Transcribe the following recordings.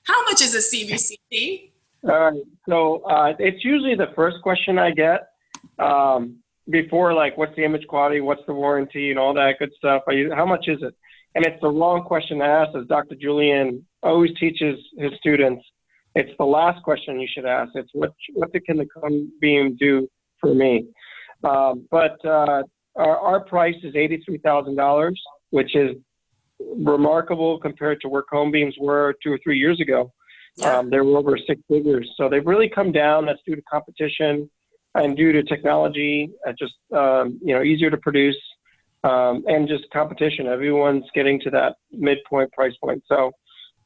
How much is a CBCT? All right. So it's usually the first question I get before, like, what's the image quality, what's the warranty, and all that good stuff. How much is it? And it's the wrong question to ask, as Dr. Julian always teaches his students. It's the last question you should ask. It's what can the cone beam do for me? But our price is $83,000, which is remarkable compared to where cone beams were 2 or 3 years ago. Yeah. They were over 6 figures. So they've really come down. That's due to competition and due to technology, just easier to produce, and just competition. Everyone's getting to that midpoint price point. So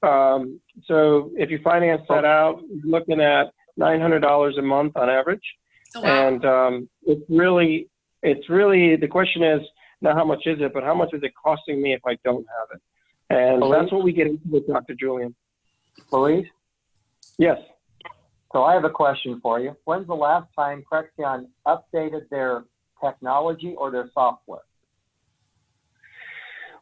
if you finance that out, you're looking at $900 a month on average. Oh, wow. And it's really the question is not how much is it, but how much is it costing me if I don't have it? And that's what we get into with Dr. Julian. Luis? Yes. So I have a question for you. When's the last time Prexion updated their technology or their software?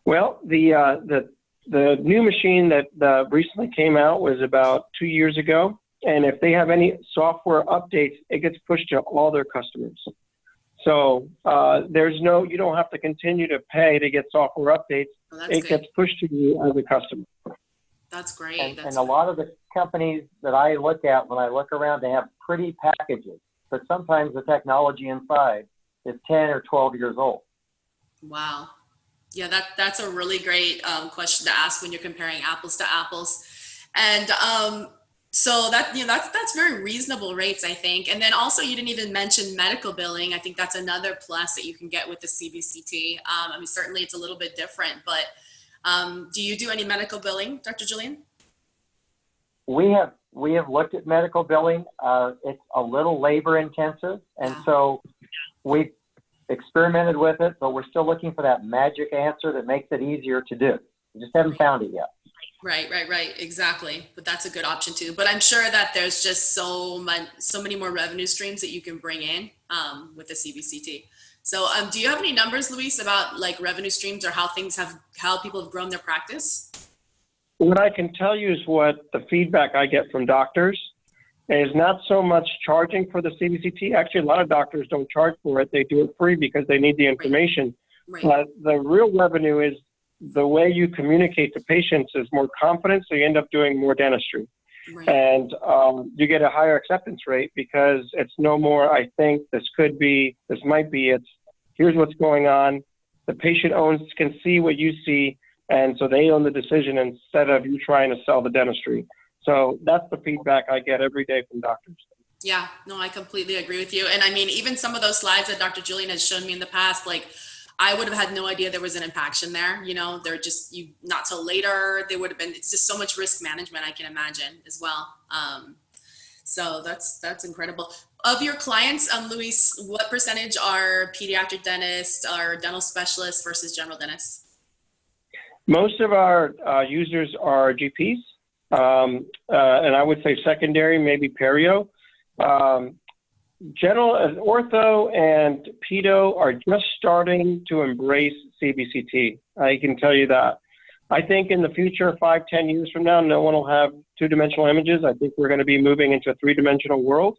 Well, the new machine that recently came out was about 2 years ago. And if they have any software updates, it gets pushed to all their customers. So you don't have to continue to pay to get software updates. Oh, it gets pushed to you as a customer. That's great. And a lot of the companies that I look at, when I look around, they have pretty packages, but sometimes the technology inside is 10 or 12 years old. Wow. Yeah, that's a really great question to ask when you're comparing apples to apples. And so that's very reasonable rates, I think. And then also, you didn't even mention medical billing. I think that's another plus that you can get with the CBCT. Certainly it's a little bit different, but do you do any medical billing, Dr. Julian? We have looked at medical billing. It's a little labor intensive, and so we've experimented with it, but we're still looking for that magic answer that makes it easier to do. We just haven't found it yet. Right, exactly. But that's a good option too. But I'm sure that there's just so many more revenue streams that you can bring in with the CBCT. So do you have any numbers, Luis, about like revenue streams or how people have grown their practice? What I can tell you is what the feedback I get from doctors is not so much charging for the CBCT. Actually, a lot of doctors don't charge for it. They do it free because they need the information. Right. But the real revenue is the way you communicate to patients is more confident, so you end up doing more dentistry. Right. And you get a higher acceptance rate because it's no more, I think, this might be, it's here's what's going on. The patient can see what you see, and so they own the decision instead of you trying to sell the dentistry. So that's the feedback I get every day from doctors. Yeah, no, I completely agree with you. And I mean, even some of those slides that Dr. Julian has shown me in the past, like I would have had no idea there was an impaction there. They're just not till later. They would have been. It's just so much risk management, I can imagine as well. So that's incredible. Of your clients, Luis, what percentage are pediatric dentists or dental specialists versus general dentists? Most of our users are GPs, and I would say secondary, maybe perio. General ortho and pedo are just starting to embrace CBCT. I can tell you that. I think in the future, 5-10 years from now, no one will have two-dimensional images. I think we're going to be moving into a three-dimensional world.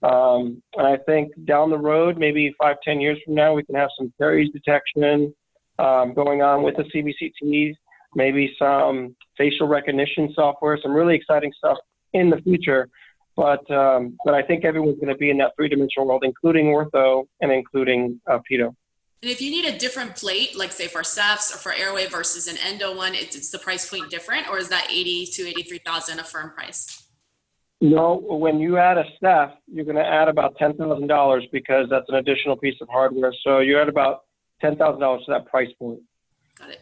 And I think down the road, maybe 5-10 years from now, we can have some caries detection going on with the CBCTs, maybe some facial recognition software, some really exciting stuff in the future. But I think everyone's going to be in that three-dimensional world, including ortho and including pedo. And if you need a different plate, like say for cephs or for airway versus an endo one, it's the price point different, or is that $80,000 to $83,000 a firm price? No, when you add a ceph, you're going to add about $10,000 because that's an additional piece of hardware. So you add about $10,000 to that price point. Got it.